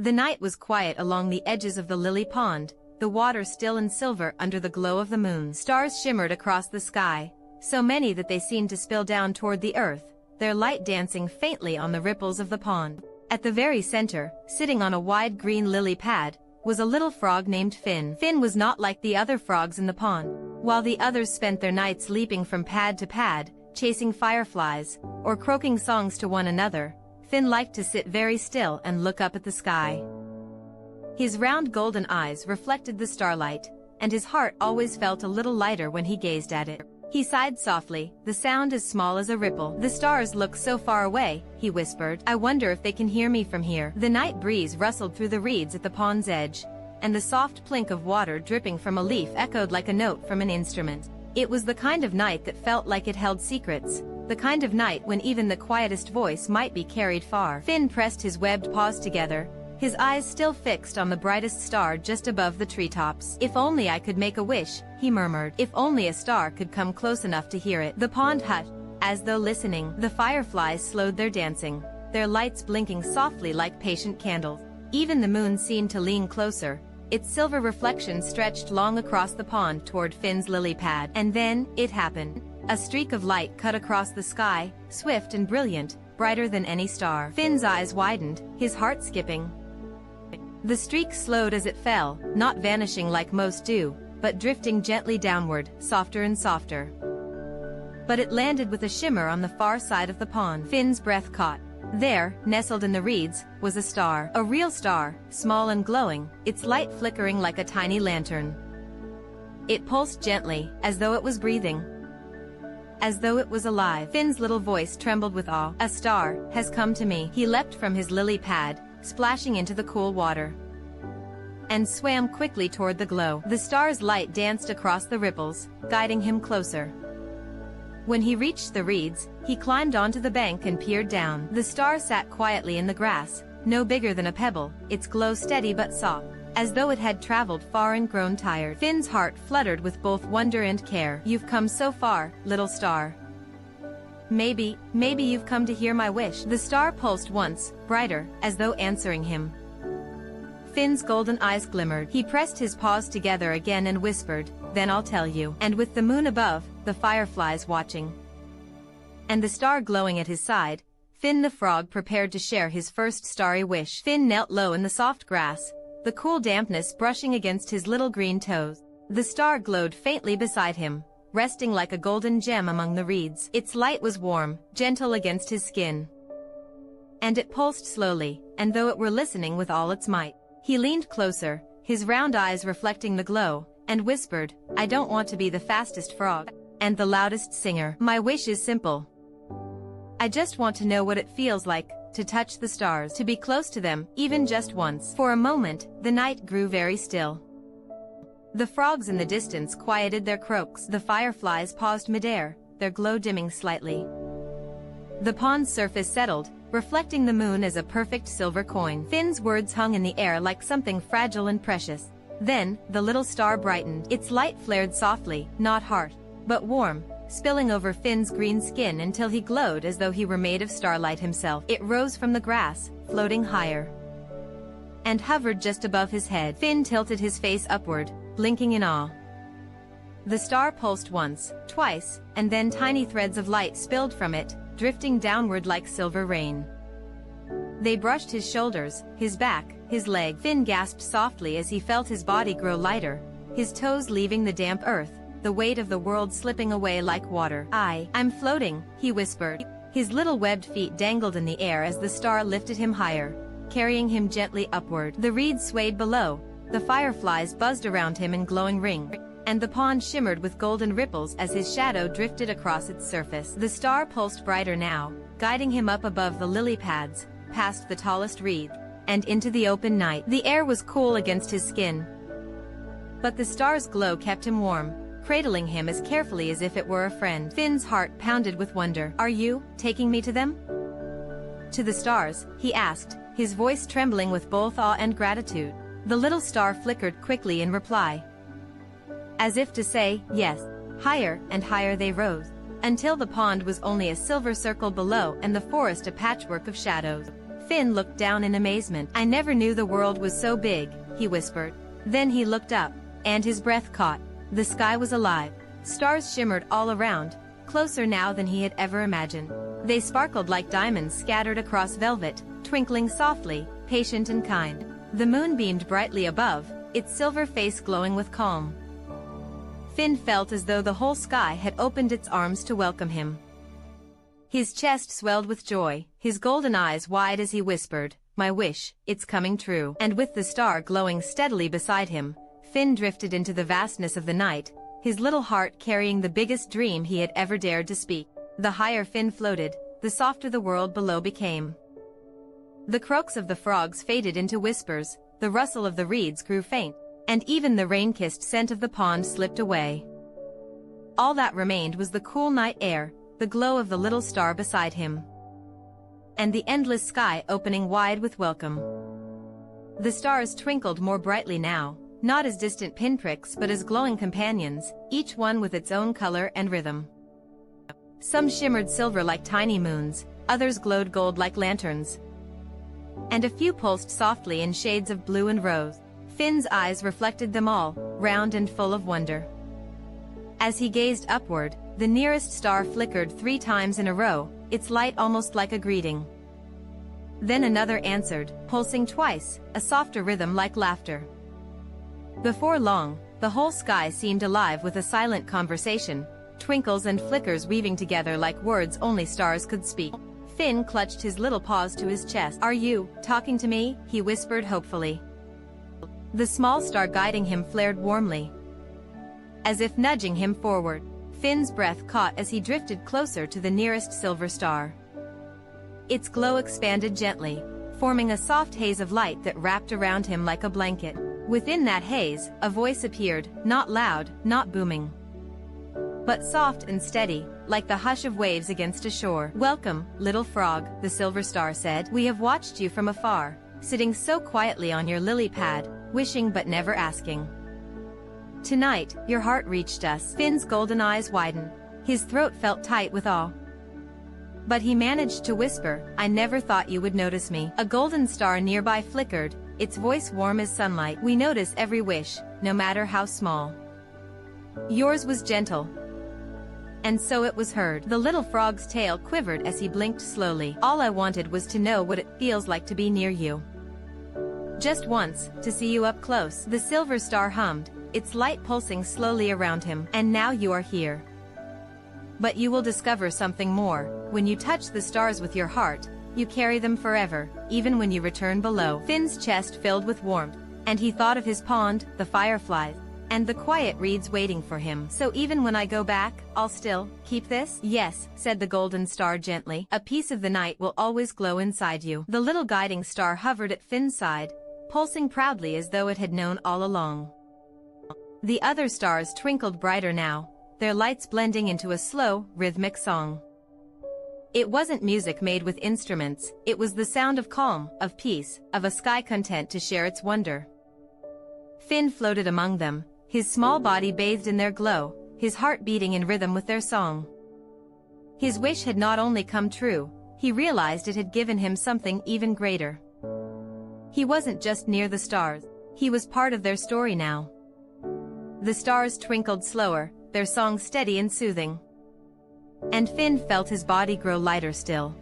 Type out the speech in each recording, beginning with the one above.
The night was quiet along the edges of the lily pond, the water still and silver under the glow of the moon. Stars shimmered across the sky, so many that they seemed to spill down toward the earth, their light dancing faintly on the ripples of the pond. At the very center, sitting on a wide green lily pad, was a little frog named Finn. Finn was not like the other frogs in the pond. While the others spent their nights leaping from pad to pad, chasing fireflies, or croaking songs to one another, Finn liked to sit very still and look up at the sky. His round golden eyes reflected the starlight, and his heart always felt a little lighter when he gazed at it. He sighed softly, the sound as small as a ripple. "The stars look so far away," he whispered. "I wonder if they can hear me from here." The night breeze rustled through the reeds at the pond's edge, and the soft plink of water dripping from a leaf echoed like a note from an instrument. It was the kind of night that felt like it held secrets, the kind of night when even the quietest voice might be carried far. Finn pressed his webbed paws together, his eyes still fixed on the brightest star just above the treetops. "If only I could make a wish," he murmured. "If only a star could come close enough to hear it." The pond hushed, as though listening. The fireflies slowed their dancing, their lights blinking softly like patient candles. Even the moon seemed to lean closer, its silver reflection stretched long across the pond toward Finn's lily pad. And then, it happened. A streak of light cut across the sky, swift and brilliant, brighter than any star. Finn's eyes widened, his heart skipping. The streak slowed as it fell, not vanishing like most do, but drifting gently downward, softer and softer. But it landed with a shimmer on the far side of the pond. Finn's breath caught. There, nestled in the reeds, was a star. A real star, small and glowing, its light flickering like a tiny lantern. It pulsed gently, as though it was breathing, as though it was alive. Finn's little voice trembled with awe. "A star has come to me." He leapt from his lily pad, splashing into the cool water, and swam quickly toward the glow. The star's light danced across the ripples, guiding him closer. When he reached the reeds, he climbed onto the bank and peered down. The star sat quietly in the grass, no bigger than a pebble, its glow steady but soft, as though it had traveled far and grown tired. Finn's heart fluttered with both wonder and care. "You've come so far, little star. Maybe you've come to hear my wish." The star pulsed once, brighter, as though answering him. Finn's golden eyes glimmered. He pressed his paws together again and whispered, "Then I'll tell you." And with the moon above, the fireflies watching, and the star glowing at his side, Finn the frog prepared to share his first starry wish. Finn knelt low in the soft grass, the cool dampness brushing against his little green toes. The star glowed faintly beside him, resting like a golden gem among the reeds. Its light was warm, gentle against his skin, and it pulsed slowly, and though it were listening with all its might. He leaned closer, his round eyes reflecting the glow, and whispered, "I don't want to be the fastest frog and the loudest singer. My wish is simple. I just want to know what it feels like to touch the stars, to be close to them, even just once." For a moment, the night grew very still. The frogs in the distance quieted their croaks. The fireflies paused midair, their glow dimming slightly. The pond's surface settled, reflecting the moon as a perfect silver coin. Finn's words hung in the air like something fragile and precious. Then, the little star brightened. Its light flared softly, not hot, but warm, spilling over Finn's green skin until he glowed as though he were made of starlight himself. It rose from the grass, floating higher, and hovered just above his head. Finn tilted his face upward, blinking in awe. The star pulsed once, twice, and then tiny threads of light spilled from it, drifting downward like silver rain. They brushed his shoulders, his back, his leg. Finn gasped softly as he felt his body grow lighter, his toes leaving the damp earth, the weight of the world slipping away like water. I'm floating," he whispered. His little webbed feet dangled in the air as the star lifted him higher, carrying him gently upward. The reeds swayed below, the fireflies buzzed around him in glowing rings, and the pond shimmered with golden ripples as his shadow drifted across its surface. The star pulsed brighter now, guiding him up above the lily pads, past the tallest reed, and into the open night. The air was cool against his skin, but the star's glow kept him warm, cradling him as carefully as if it were a friend. Finn's heart pounded with wonder. "Are you taking me to them? To the stars?" he asked, his voice trembling with both awe and gratitude. The little star flickered quickly in reply, as if to say, yes. Higher and higher they rose, until the pond was only a silver circle below and the forest a patchwork of shadows. Finn looked down in amazement. "I never knew the world was so big," he whispered. Then he looked up, and his breath caught. The sky was alive. Stars shimmered all around, closer now than he had ever imagined. They sparkled like diamonds scattered across velvet, twinkling softly, patient and kind. The moon beamed brightly above, its silver face glowing with calm. Finn felt as though the whole sky had opened its arms to welcome him. His chest swelled with joy, his golden eyes wide as he whispered, "My wish, it's coming true." And with the star glowing steadily beside him, Finn drifted into the vastness of the night, his little heart carrying the biggest dream he had ever dared to speak. The higher Finn floated, the softer the world below became. The croaks of the frogs faded into whispers, the rustle of the reeds grew faint, and even the rain-kissed scent of the pond slipped away. All that remained was the cool night air, the glow of the little star beside him, and the endless sky opening wide with welcome. The stars twinkled more brightly now, not as distant pinpricks but as glowing companions, each one with its own color and rhythm. Some shimmered silver like tiny moons, others glowed gold like lanterns, and a few pulsed softly in shades of blue and rose. Finn's eyes reflected them all, round and full of wonder. As he gazed upward, the nearest star flickered 3 times in a row, its light almost like a greeting. Then another answered, pulsing twice, a softer rhythm like laughter. Before long, the whole sky seemed alive with a silent conversation, twinkles and flickers weaving together like words only stars could speak. Finn clutched his little paws to his chest. "Are you talking to me?" he whispered hopefully. The small star guiding him flared warmly, as if nudging him forward. Finn's breath caught as he drifted closer to the nearest silver star. Its glow expanded gently, forming a soft haze of light that wrapped around him like a blanket. Within that haze, a voice appeared, not loud, not booming, but soft and steady, like the hush of waves against a shore. "Welcome, little frog," the silver star said. "We have watched you from afar, sitting so quietly on your lily pad, wishing but never asking. Tonight, your heart reached us." Finn's golden eyes widened. His throat felt tight with awe, but he managed to whisper, "I never thought you would notice me." A golden star nearby flickered, its voice warm as sunlight. "We notice every wish, no matter how small." Yours was gentle, and so it was heard. The little frog's tail quivered as he blinked slowly. "All I wanted was to know what it feels like to be near you. Just once, to see you up close." The silver star hummed, its light pulsing slowly around him. "And now you are here. But you will discover something more. When you touch the stars with your heart, you carry them forever, even when you return below." Finn's chest filled with warmth, and he thought of his pond, the fireflies, and the quiet reeds waiting for him. "So even when I go back, I'll still keep this?" "Yes," said the golden star gently. "A piece of the night will always glow inside you." The little guiding star hovered at Finn's side, pulsing proudly as though it had known all along. The other stars twinkled brighter now, their lights blending into a slow, rhythmic song. It wasn't music made with instruments, it was the sound of calm, of peace, of a sky content to share its wonder. Finn floated among them, his small body bathed in their glow, his heart beating in rhythm with their song. His wish had not only come true, he realized it had given him something even greater. He wasn't just near the stars, he was part of their story now. The stars twinkled slower, their song steady and soothing. And Finn felt his body grow lighter still,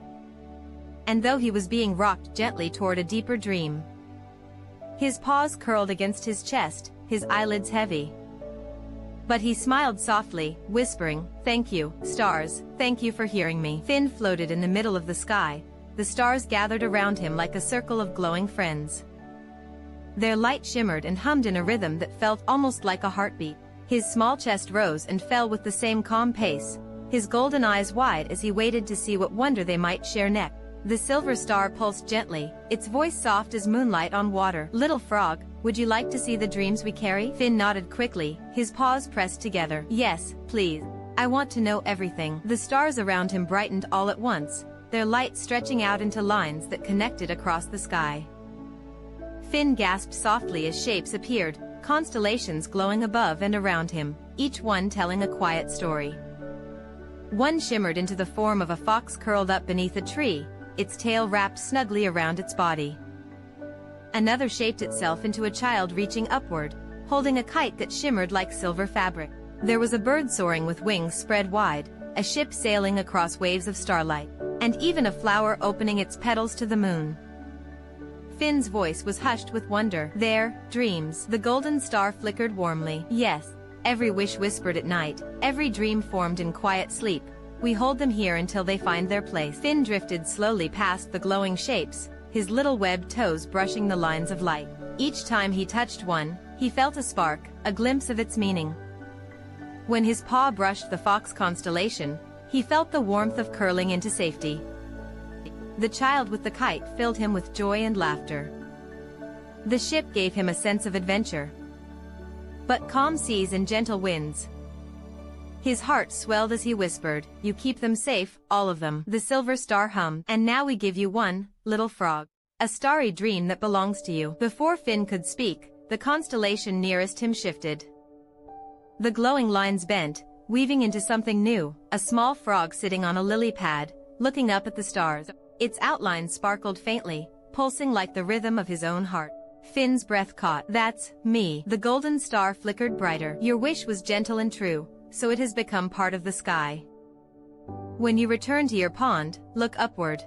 and though he was being rocked gently toward a deeper dream. His paws curled against his chest, his eyelids heavy. But he smiled softly, whispering, "Thank you, stars, thank you for hearing me." Finn floated in the middle of the sky, the stars gathered around him like a circle of glowing friends. Their light shimmered and hummed in a rhythm that felt almost like a heartbeat. His small chest rose and fell with the same calm pace, his golden eyes wide as he waited to see what wonder they might share next. The silver star pulsed gently, its voice soft as moonlight on water. "Little frog, would you like to see the dreams we carry?" Finn nodded quickly, his paws pressed together. "Yes, please. I want to know everything." The stars around him brightened all at once, their light stretching out into lines that connected across the sky. Finn gasped softly as shapes appeared, constellations glowing above and around him, each one telling a quiet story. One shimmered into the form of a fox curled up beneath a tree, its tail wrapped snugly around its body. Another shaped itself into a child reaching upward, holding a kite that shimmered like silver fabric. There was a bird soaring with wings spread wide, a ship sailing across waves of starlight, and even a flower opening its petals to the moon. Finn's voice was hushed with wonder. There, dreams. The golden star flickered warmly. Yes, every wish whispered at night, every dream formed in quiet sleep. We hold them here until they find their place. Finn drifted slowly past the glowing shapes, his little webbed toes brushing the lines of light. Each time he touched one, he felt a spark, a glimpse of its meaning. When his paw brushed the fox constellation, he felt the warmth of curling into safety. The child with the kite filled him with joy and laughter. The ship gave him a sense of adventure. But calm seas and gentle winds. His heart swelled as he whispered, "You keep them safe, all of them." The silver star hummed, "And now we give you one, little frog. A starry dream that belongs to you." Before Finn could speak, the constellation nearest him shifted. The glowing lines bent, weaving into something new, a small frog sitting on a lily pad, looking up at the stars. Its outline sparkled faintly, pulsing like the rhythm of his own heart. Finn's breath caught. "That's me." The golden star flickered brighter. "Your wish was gentle and true, so it has become part of the sky. When you return to your pond, look upward.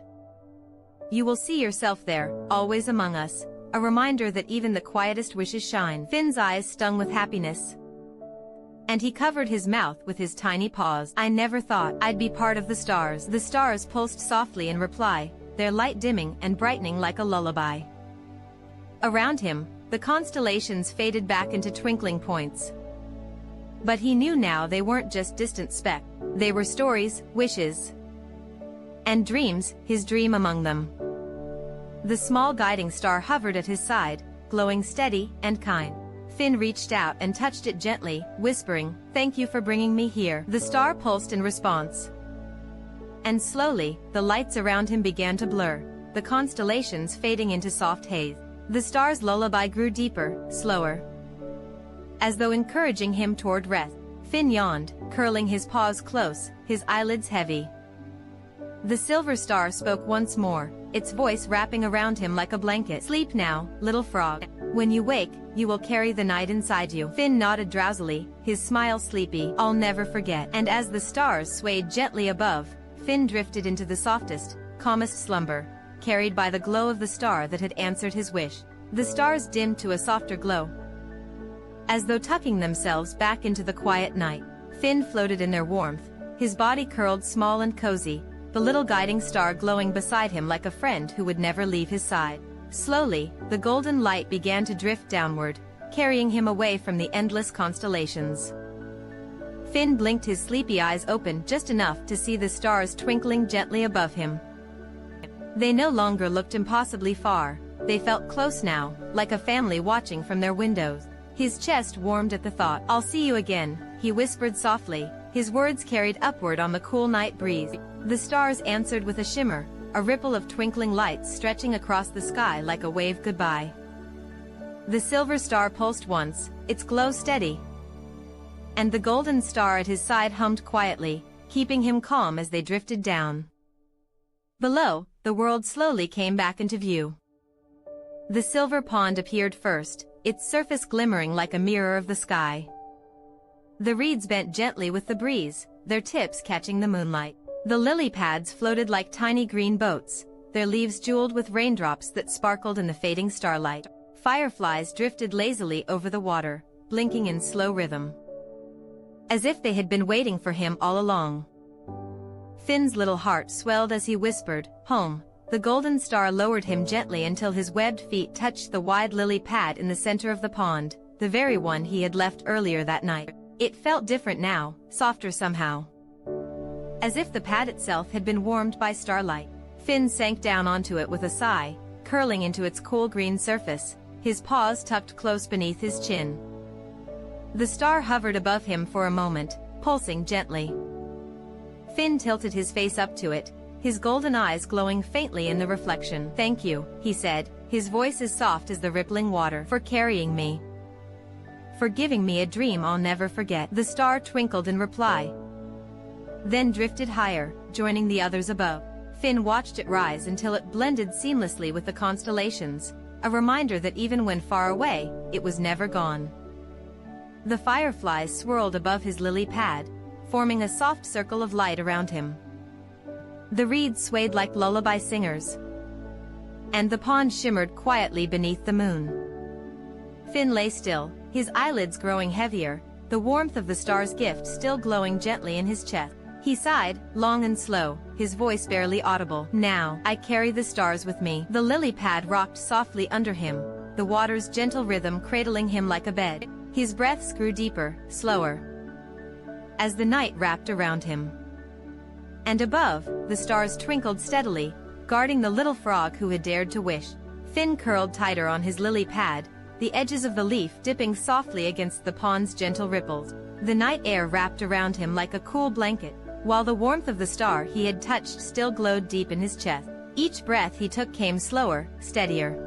You will see yourself there, always among us, a reminder that even the quietest wishes shine." Finn's eyes stung with happiness, and he covered his mouth with his tiny paws. "I never thought I'd be part of the stars." The stars pulsed softly in reply, their light dimming and brightening like a lullaby. Around him, the constellations faded back into twinkling points. But he knew now they weren't just distant specks. They were stories, wishes, and dreams, his dream among them. The small guiding star hovered at his side, glowing steady and kind. Finn reached out and touched it gently, whispering, "Thank you for bringing me here." The star pulsed in response. And slowly, the lights around him began to blur, the constellations fading into soft haze. The star's lullaby grew deeper, slower, as though encouraging him toward rest. Finn yawned, curling his paws close, his eyelids heavy. The silver star spoke once more, its voice wrapping around him like a blanket. "Sleep now, little frog. When you wake, you will carry the night inside you." Finn nodded drowsily, his smile sleepy. "I'll never forget." And as the stars swayed gently above, Finn drifted into the softest, calmest slumber, carried by the glow of the star that had answered his wish. The stars dimmed to a softer glow, as though tucking themselves back into the quiet night. Finn floated in their warmth, his body curled small and cozy, the little guiding star glowing beside him like a friend who would never leave his side. Slowly, the golden light began to drift downward, carrying him away from the endless constellations. Finn blinked his sleepy eyes open just enough to see the stars twinkling gently above him. They no longer looked impossibly far, they felt close now, like a family watching from their windows. His chest warmed at the thought. "I'll see you again," he whispered softly, his words carried upward on the cool night breeze. The stars answered with a shimmer, a ripple of twinkling lights stretching across the sky like a wave goodbye. The silver star pulsed once, its glow steady, and the golden star at his side hummed quietly, keeping him calm as they drifted down. Below, the world slowly came back into view. The silver pond appeared first, its surface glimmering like a mirror of the sky. The reeds bent gently with the breeze, their tips catching the moonlight. The lily pads floated like tiny green boats, their leaves jeweled with raindrops that sparkled in the fading starlight. Fireflies drifted lazily over the water, blinking in slow rhythm, as if they had been waiting for him all along. Finn's little heart swelled as he whispered, "Home." The golden star lowered him gently until his webbed feet touched the wide lily pad in the center of the pond, the very one he had left earlier that night. It felt different now, softer somehow, as if the pad itself had been warmed by starlight. Finn sank down onto it with a sigh, curling into its cool green surface, his paws tucked close beneath his chin. The star hovered above him for a moment, pulsing gently. Finn tilted his face up to it, his golden eyes glowing faintly in the reflection. "Thank you," he said, his voice as soft as the rippling water, "for carrying me. For giving me a dream I'll never forget." The star twinkled in reply, then drifted higher, joining the others above. Finn watched it rise until it blended seamlessly with the constellations, a reminder that even when far away, it was never gone. The fireflies swirled above his lily pad, forming a soft circle of light around him. The reeds swayed like lullaby singers, and the pond shimmered quietly beneath the moon. Finn lay still, his eyelids growing heavier, the warmth of the star's gift still glowing gently in his chest. He sighed, long and slow, his voice barely audible. Now, I carry the stars with me. The lily pad rocked softly under him, the water's gentle rhythm cradling him like a bed. His breaths grew deeper, slower, as the night wrapped around him. And above, the stars twinkled steadily, guarding the little frog who had dared to wish. Finn curled tighter on his lily pad, the edges of the leaf dipping softly against the pond's gentle ripples. The night air wrapped around him like a cool blanket, while the warmth of the star he had touched still glowed deep in his chest. Each breath he took came slower, steadier,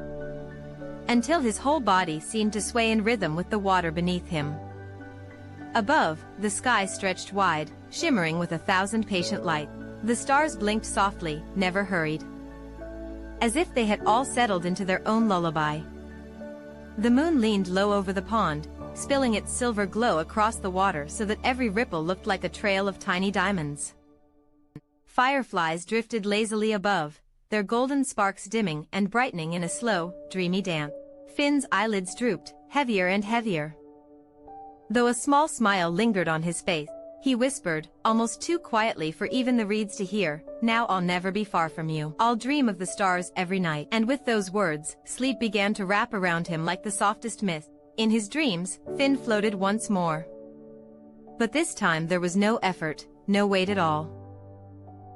until his whole body seemed to sway in rhythm with the water beneath him. Above, the sky stretched wide, shimmering with 1,000 patient lights. The stars blinked softly, never hurried, as if they had all settled into their own lullaby. The moon leaned low over the pond, spilling its silver glow across the water so that every ripple looked like a trail of tiny diamonds. Fireflies drifted lazily above, their golden sparks dimming and brightening in a slow, dreamy dance. Finn's eyelids drooped, heavier and heavier, though a small smile lingered on his face. He whispered, almost too quietly for even the reeds to hear, "Now I'll never be far from you. I'll dream of the stars every night." And with those words, sleep began to wrap around him like the softest mist. In his dreams, Finn floated once more. But this time there was no effort, no weight at all.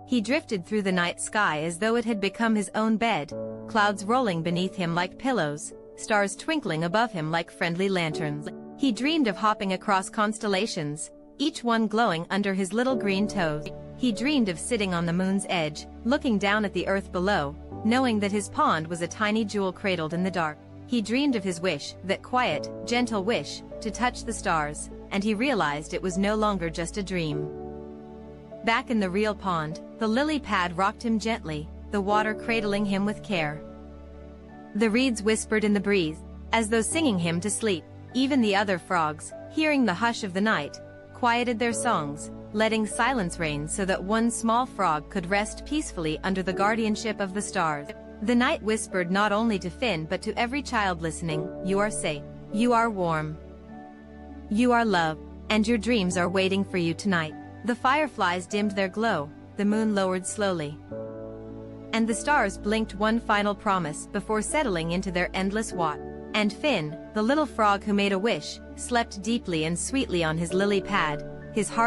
He drifted through the night sky as though it had become his own bed, clouds rolling beneath him like pillows, stars twinkling above him like friendly lanterns. He dreamed of hopping across constellations, each one glowing under his little green toes. He dreamed of sitting on the moon's edge, looking down at the earth below, knowing that his pond was a tiny jewel cradled in the dark. He dreamed of his wish, that quiet, gentle wish, to touch the stars, and he realized it was no longer just a dream. Back in the real pond, the lily pad rocked him gently, the water cradling him with care. The reeds whispered in the breeze, as though singing him to sleep. Even the other frogs, hearing the hush of the night, quieted their songs, letting silence reign so that one small frog could rest peacefully under the guardianship of the stars. The night whispered not only to Finn but to every child listening, "You are safe. You are warm. You are loved, and your dreams are waiting for you tonight." The fireflies dimmed their glow, the moon lowered slowly, and the stars blinked one final promise before settling into their endless watch. And Finn, the little frog who made a wish, slept deeply and sweetly on his lily pad, his heart